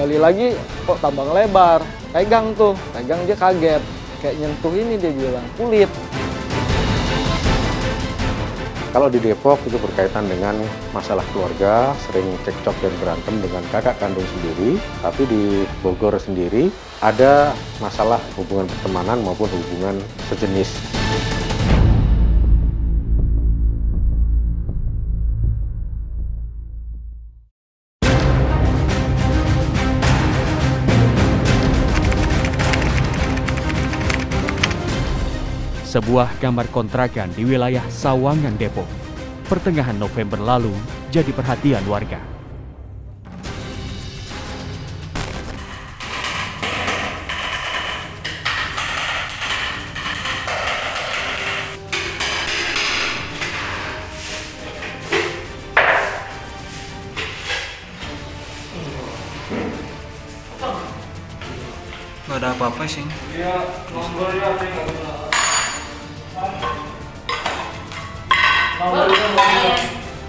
digali lagi kok tambang lebar. Pegang dia kaget. Kayak nyentuh ini dia bilang, kulit. Kalau di Depok itu berkaitan dengan masalah keluarga, sering cekcok dan berantem dengan kakak kandung sendiri. Tapi di Bogor sendiri ada masalah hubungan pertemanan maupun hubungan sejenis. Sebuah kamar kontrakan di wilayah Sawangan, Depok, pertengahan November lalu jadi perhatian warga. Gak ada apa-apa sih. Iya, nomor ya,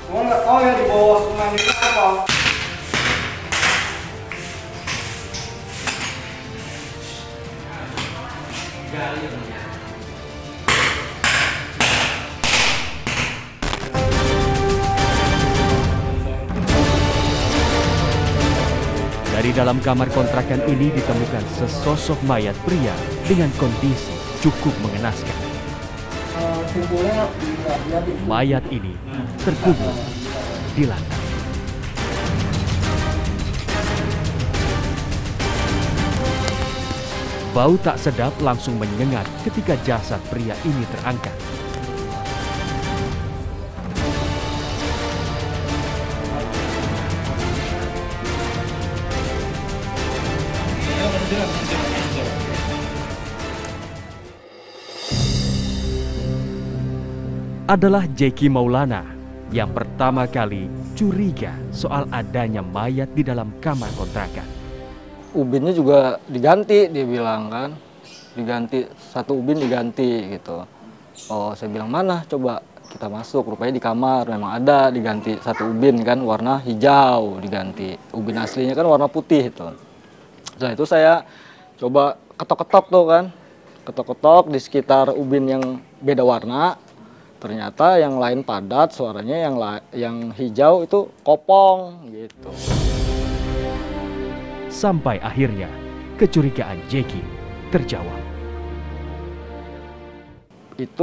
Gua nggak tahu ya di bawah sungai itu apa. Dari dalam kamar kontrakan ini ditemukan sesosok mayat pria dengan kondisi cukup mengenaskan. Mayat ini terkubur di lantai. Bau tak sedap langsung menyengat ketika jasad pria ini terangkat. Adalah Jeki Maulana yang pertama kali curiga soal adanya mayat di dalam kamar kontrakan. Ubinnya juga diganti, dia bilang kan. Diganti, satu ubin diganti gitu. Oh, saya bilang mana coba kita masuk, rupanya di kamar memang ada diganti satu ubin kan warna hijau diganti. Ubin aslinya kan warna putih itu. Setelah itu saya coba ketok-ketok tuh kan. Ketok-ketok di sekitar ubin yang beda warna. Ternyata yang lain padat, suaranya yang hijau itu kopong gitu. Sampai akhirnya kecurigaan Jeki terjawab.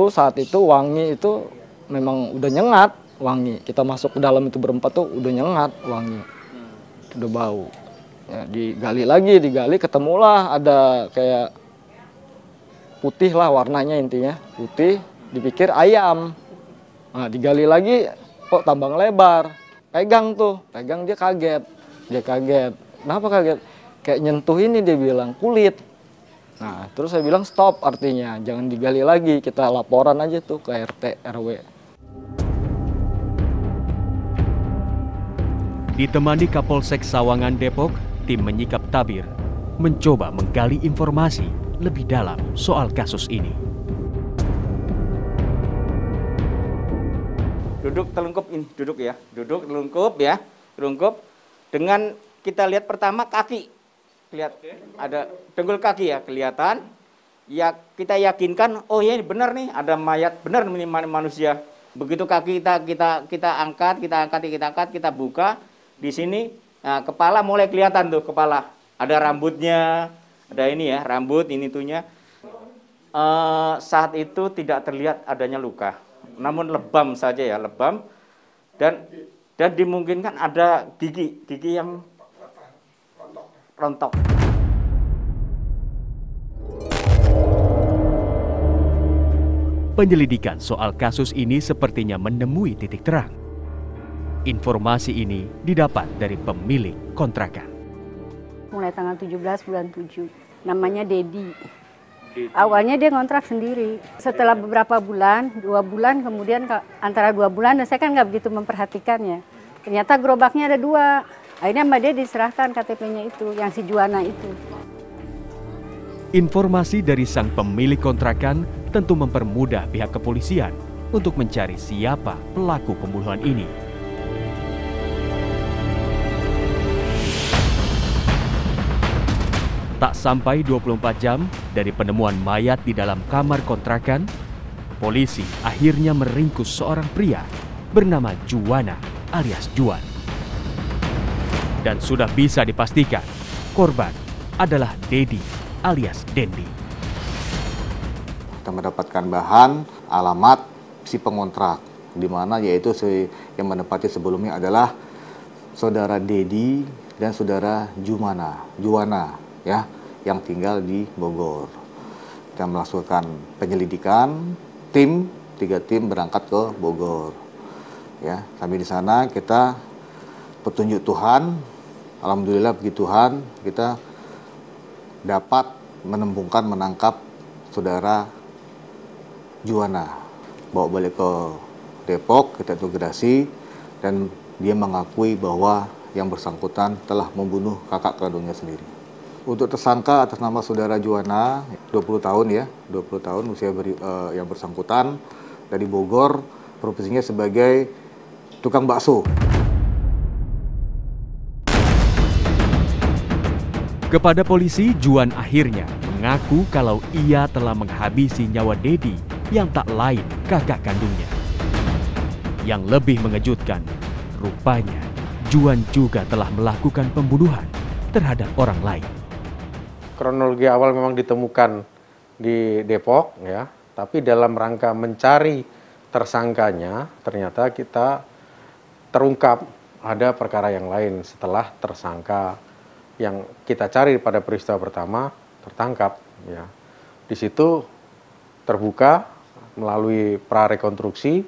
Saat itu wangi itu memang udah nyengat wangi. Kita masuk ke dalam itu berempat tuh udah nyengat wangi. Udah bau. Ya, digali ketemulah ada kayak putih lah warnanya intinya, putih. Dipikir ayam. Nah, digali lagi kok tambang lebar. Pegang dia kaget. Kenapa kaget? Kayak nyentuh ini dia bilang, kulit. Nah, terus saya bilang stop artinya, jangan digali lagi, kita laporan aja tuh ke RT RW. Ditemani Kapolsek Sawangan Depok, tim menyikap tabir mencoba menggali informasi lebih dalam soal kasus ini. Duduk telungkup ini, duduk telungkup. Dengan kita lihat pertama kaki, lihat ada dengkul kaki ya kelihatan. Ya kita yakinkan, oh ya benar nih ada mayat, benar ini manusia. Begitu kaki kita angkat, kita buka di sini, nah, kepala mulai kelihatan tuh kepala. Ada rambutnya, ada ini ya rambut ini tuhnya. Saat itu tidak terlihat adanya luka. Namun lebam saja ya, lebam dan dimungkinkan ada gigi yang rontok. Penyelidikan soal kasus ini sepertinya menemui titik terang. Informasi ini didapat dari pemilik kontrakan. Mulai tanggal 17 bulan 7, namanya Dedi. Awalnya dia ngontrak sendiri. Setelah beberapa bulan, 2 bulan kemudian antara 2 bulan, saya kan nggak begitu memperhatikannya. Ternyata gerobaknya ada 2. Akhirnya sama dia diserahkan KTP-nya itu, yang si Juana itu. Informasi dari sang pemilik kontrakan tentu mempermudah pihak kepolisian untuk mencari siapa pelaku pembunuhan ini. Tak sampai 24 jam dari penemuan mayat di dalam kamar kontrakan, polisi akhirnya meringkus seorang pria bernama Juwana alias Juan. Dan sudah bisa dipastikan korban adalah Dedi alias Dendi. Kita mendapatkan bahan alamat si pengontrak, di mana yaitu yang menempati sebelumnya adalah saudara Dedi dan saudara Juwana ya, yang tinggal di Bogor. Kita melakukan penyelidikan, 3 tim berangkat ke Bogor. Ya, sampai di sana kita petunjuk Tuhan, alhamdulillah puji Tuhan, kita dapat menangkap saudara Juwana. Bawa balik ke Depok, kita interogasi, dan dia mengakui bahwa yang bersangkutan telah membunuh kakak kandungnya sendiri. Untuk tersangka atas nama saudara Juwana, 20 tahun ya, 20 tahun usia yang bersangkutan, dari Bogor, profesinya sebagai tukang bakso. Kepada polisi, Juan akhirnya mengaku kalau ia telah menghabisi nyawa Dedi yang tak lain kakak kandungnya. Yang lebih mengejutkan, rupanya Juan juga telah melakukan pembunuhan terhadap orang lain. Kronologi awal memang ditemukan di Depok ya, tapi dalam rangka mencari tersangkanya ternyata kita terungkap ada perkara yang lain setelah tersangka yang kita cari pada peristiwa pertama tertangkap ya. Di situ terbuka melalui prarekonstruksi,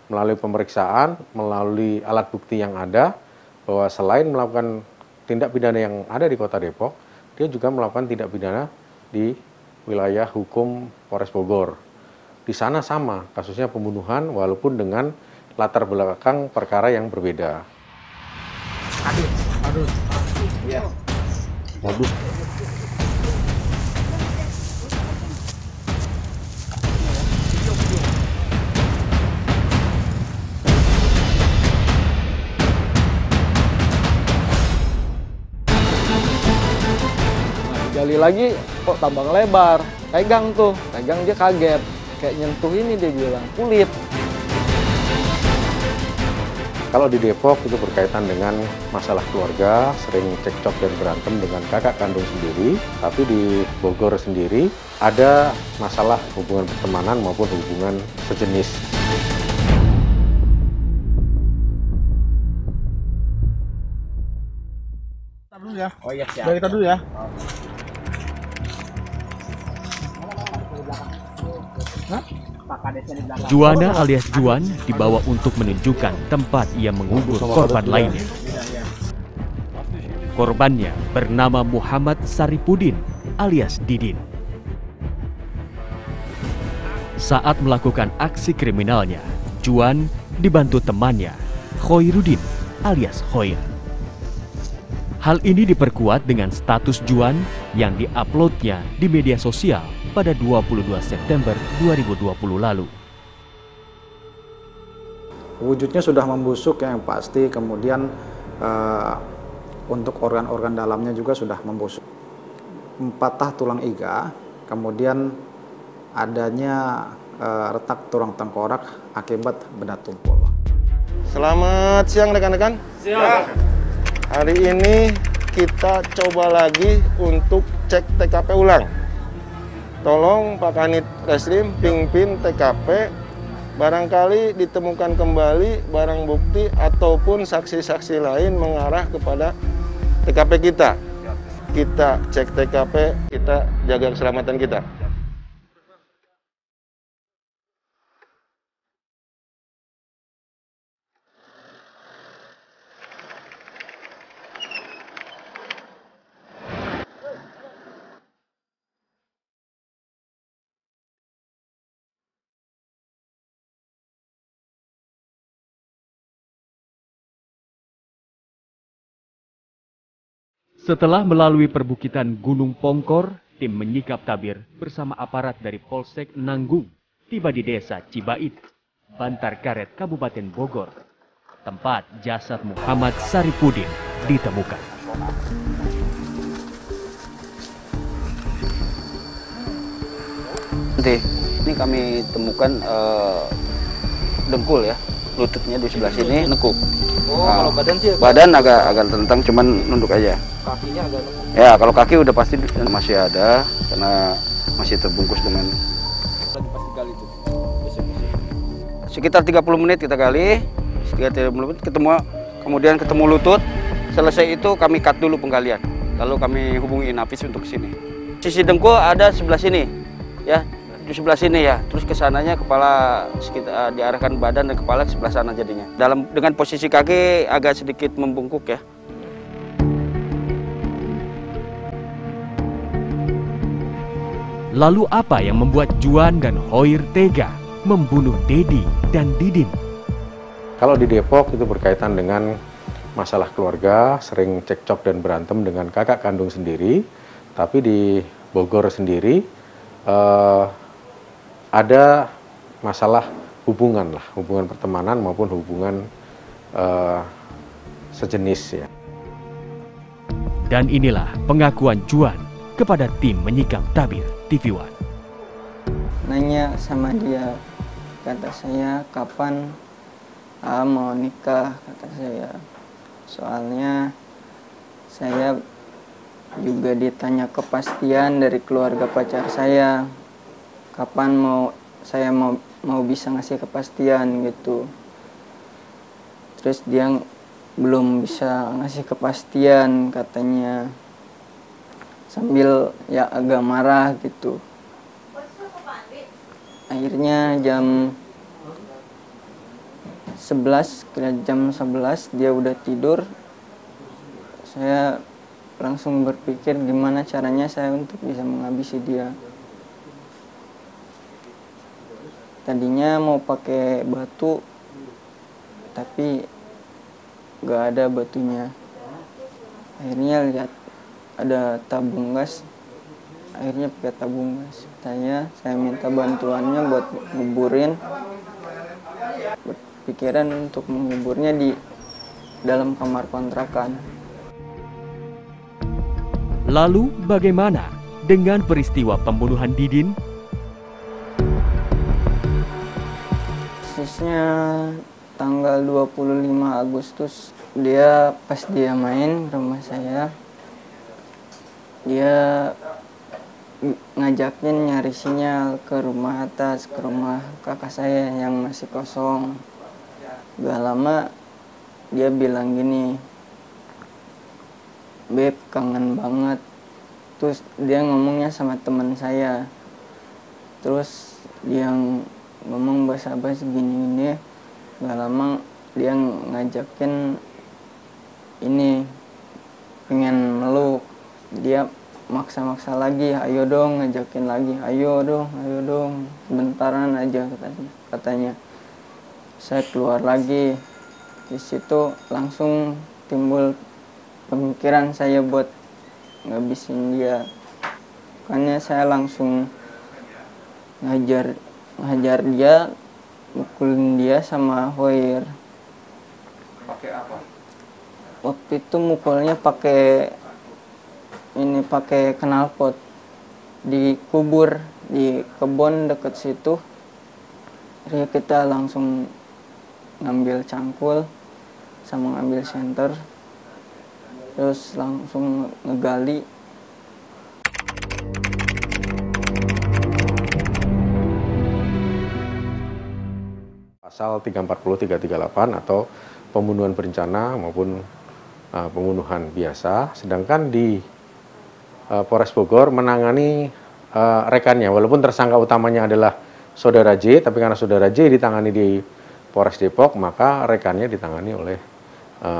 melalui pemeriksaan, melalui alat bukti yang ada bahwa selain melakukan tindak pidana yang ada di Kota Depok, dia juga melakukan tindak pidana di wilayah hukum Polres Bogor. Di sana sama kasusnya pembunuhan walaupun dengan latar belakang perkara yang berbeda. Aduh. Iya. Waduh. Gali lagi, kok tambang lebar, pegang dia kaget, kayak nyentuh ini dia bilang, kulit. Kalau di Depok itu berkaitan dengan masalah keluarga, sering cekcok dan berantem dengan kakak kandung sendiri, tapi di Bogor sendiri ada masalah hubungan pertemanan maupun hubungan sejenis. Kita dulu ya. Oh iya, siap. Dari kita dulu ya. Juwana alias Juan dibawa untuk menunjukkan tempat ia mengubur korban lainnya. Korbannya bernama Muhammad Saripudin alias Didin. Saat melakukan aksi kriminalnya, Juan dibantu temannya, Khoirudin alias Khoir. Hal ini diperkuat dengan status Juan yang diuploadnya di media sosial pada 22 September 2020 lalu. Wujudnya sudah membusuk yang pasti, kemudian untuk organ-organ dalamnya juga sudah membusuk. Patah tulang iga, kemudian adanya retak tulang tengkorak akibat benda tumpul. Selamat siang rekan-rekan. Siang. Hari ini kita coba lagi untuk cek TKP ulang. Tolong Pak Kanit Reskrim pimpin TKP, barangkali ditemukan kembali barang bukti ataupun saksi-saksi lain mengarah kepada TKP kita. Kita cek TKP, kita jaga keselamatan kita. Setelah melalui perbukitan Gunung Pongkor, tim menyikap tabir bersama aparat dari Polsek Nanggung tiba di desa Cibait, Bantar Karet, Kabupaten Bogor, tempat jasad Muhammad Saripudin ditemukan. putih. Ini kami temukan dengkul ya, lututnya di sebelah sini nekuk. Oh, kalau badan sih badan agak tentang, cuman nunduk aja. Kakinya agak nekuk. Ya, kalau kaki udah pasti masih ada karena masih terbungkus dengan. Lagi pasti gali tuh. Sekitar 30 menit kita gali, sekitar 30 menit kemudian ketemu lutut. Selesai itu kami cut dulu penggalian. Lalu kami hubungi Inafis untuk sini. Sisi dengkul ada sebelah sini, ya, di sebelah sini ya. Terus ke sananya kepala sekitar diarahkan badan dan kepala ke sebelah sana jadinya. Dengan posisi kaki agak sedikit membungkuk ya. Lalu apa yang membuat Juan dan Hoir tega membunuh Dedi dan Didin? Kalau di Depok itu berkaitan dengan masalah keluarga, sering cekcok dan berantem dengan kakak kandung sendiri. Tapi di Bogor sendiri ada masalah hubungan pertemanan maupun hubungan sejenis ya. Dan inilah pengakuan Juan kepada tim Menyikap Tabir TV One. Nanya sama dia, kata saya kapan mau nikah, kata saya. Soalnya saya juga ditanya kepastian dari keluarga pacar saya, kapan saya mau bisa ngasih kepastian gitu. Terus dia belum bisa ngasih kepastian katanya, sambil ya agak marah gitu. Akhirnya jam 11 dia udah tidur. Saya langsung berpikir gimana caranya saya untuk bisa menghabisi dia. Tadinya mau pakai batu, tapi gak ada batunya. Akhirnya lihat ada tabung gas, akhirnya pakai tabung gas. Saya minta bantuannya buat nguburin. Pikiran untuk menguburnya di dalam kamar kontrakan. Lalu bagaimana dengan peristiwa pembunuhan Didin? Persisnya tanggal 25 Agustus, pas dia main ke rumah saya, dia ngajakin nyari sinyal ke rumah atas, ke rumah kakak saya yang masih kosong. Gak lama dia bilang gini, "Beb, kangen banget." Terus dia ngomongnya sama teman saya. Terus dia ngomong basa-basi gini-gini. Gak lama dia ngajakin ini, pengen meluk. Dia maksa-maksa lagi, "Ayo dong," ngajakin lagi, ayo dong, bentaran aja katanya. Saya keluar lagi. Di situ langsung timbul pemikiran saya buat ngabisin dia. Makanya saya langsung ngajar dia, mukulin dia sama Hoir. Pakai apa? Waktu itu mukulnya pakai knalpot. Dikubur di kebun dekat situ. Jadi kita langsung ngambil cangkul sama ngambil senter, terus langsung ngegali. Pasal 340, 338 atau pembunuhan berencana maupun pembunuhan biasa. Sedangkan di Polres Bogor menangani rekannya, walaupun tersangka utamanya adalah Saudara J, tapi karena Saudara J ditangani di Polres Depok, maka rekannya ditangani oleh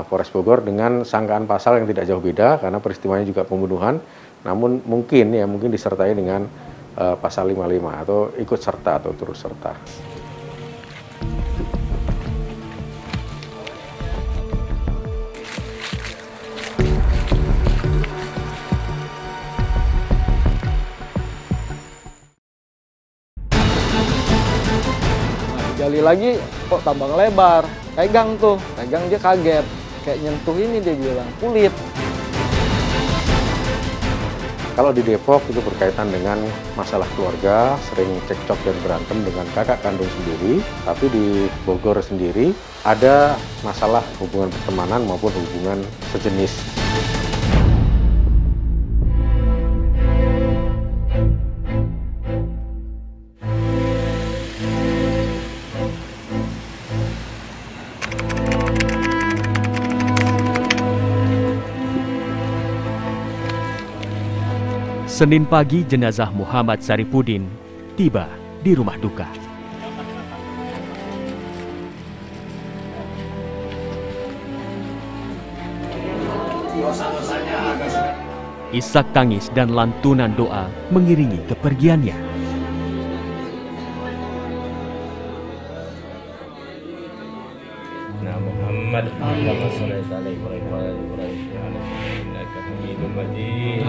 Polres Bogor dengan sangkaan pasal yang tidak jauh beda karena peristiwanya juga pembunuhan, namun mungkin disertai dengan pasal 55 atau ikut serta atau turut serta. Gali lagi kok tambang lebar, pegang dia kaget, kayak nyentuh ini, dia bilang kulit. Kalau di Depok itu berkaitan dengan masalah keluarga, sering cekcok dan berantem dengan kakak kandung sendiri. Tapi di Bogor sendiri ada masalah hubungan pertemanan maupun hubungan sejenis. Senin pagi jenazah Muhammad Saripudin tiba di rumah duka. Isak tangis dan lantunan doa mengiringi kepergiannya. Muhammad Allahumma shalli ala Ibrahim wa ala Ibrahim innaka Hamidum Majid.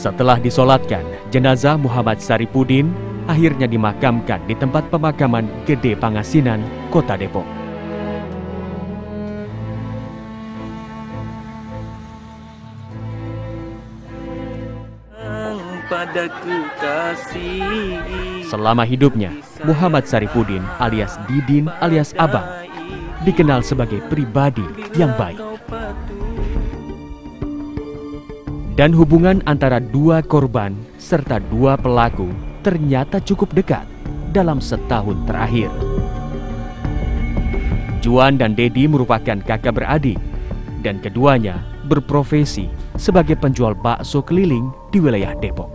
Setelah disolatkan, jenazah Muhammad Saripudin akhirnya dimakamkan di tempat pemakaman Gede Pangasinan, Kota Depok. Selama hidupnya, Muhammad Saripudin alias Didin alias Abang dikenal sebagai pribadi yang baik. Dan hubungan antara dua korban serta dua pelaku ternyata cukup dekat dalam setahun terakhir. Juan dan Dedi merupakan kakak beradik dan keduanya berprofesi sebagai penjual bakso keliling di wilayah Depok.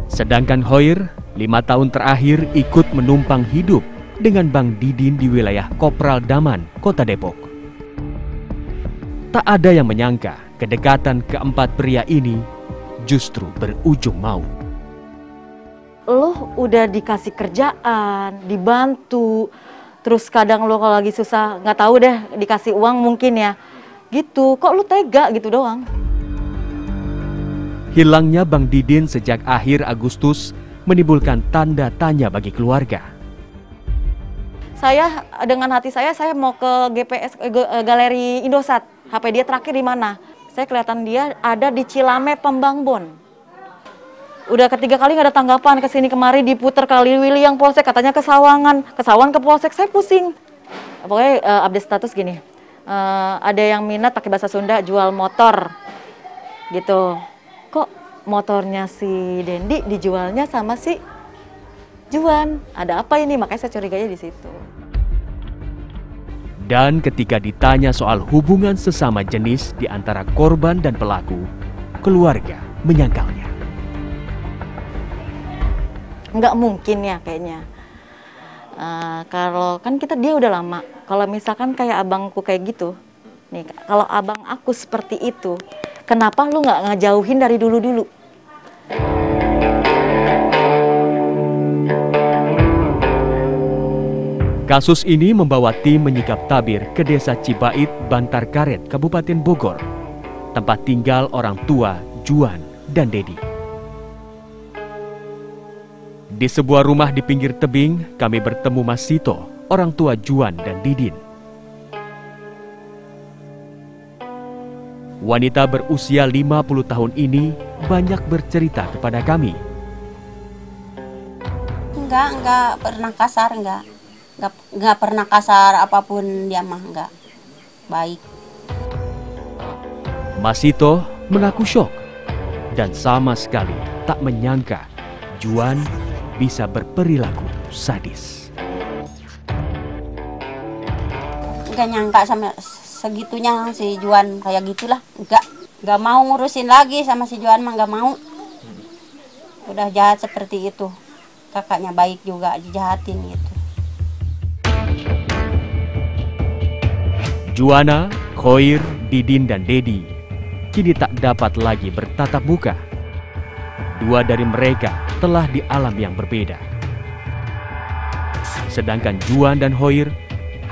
Sedangkan Hoir 5 tahun terakhir ikut menumpang hidup dengan Bang Didin di wilayah Kopral Daman, Kota Depok. Tak ada yang menyangka kedekatan keempat pria ini justru berujung maut. Lo udah dikasih kerjaan, dibantu, terus kadang lo kalau lagi susah nggak tahu deh dikasih uang mungkin ya, gitu. Kok lo tega gitu doang? Hilangnya Bang Didin sejak akhir Agustus menimbulkan tanda tanya bagi keluarga. Saya dengan hati saya mau ke GPS Galeri Indosat. HP dia terakhir di mana? Saya kelihatan dia ada di Cilame Pembangbon. Udah ketiga kali nggak ada tanggapan, kesini kemari diputer kali Willy yang Polsek, katanya ke Sawangan ke Polsek, saya pusing. Pokoknya update status gini, ada yang minat pakai bahasa Sunda jual motor, gitu. Kok motornya si Dendi dijualnya sama si Juan? Ada apa ini? Makanya saya curiganya di situ. Dan ketika ditanya soal hubungan sesama jenis di antara korban dan pelaku, keluarga menyangkalnya. Nggak mungkin ya kayaknya. Kalau kan dia udah lama. Kalau misalkan kayak abangku kayak gitu, nih kalau abang aku seperti itu, kenapa lu nggak ngejauhin dari dulu-dulu? Kasus ini membawa tim menyikap tabir ke desa Cibait, Bantar Karet, Kabupaten Bogor, tempat tinggal orang tua Juan dan Dedi. Di sebuah rumah di pinggir tebing, kami bertemu Mas Sito, orang tua Juan dan Didin. Wanita berusia 50 tahun ini banyak bercerita kepada kami. Enggak pernah kasar, enggak pernah kasar apapun dia mah, enggak. Baik. Mas Sito mengaku syok dan sama sekali tak menyangka Juan bisa berperilaku sadis. Enggak nyangka sama segitunya si Juan kayak gitulah. Enggak mau ngurusin lagi sama si Juan mah, enggak mau. Udah jahat seperti itu. Kakaknya baik juga dijahatin gitu. Juana, Khoir, Didin, dan Dedi kini tak dapat lagi bertatap muka. Dua dari mereka telah di alam yang berbeda. Sedangkan Juan dan Khoir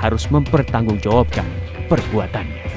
harus mempertanggungjawabkan perbuatannya.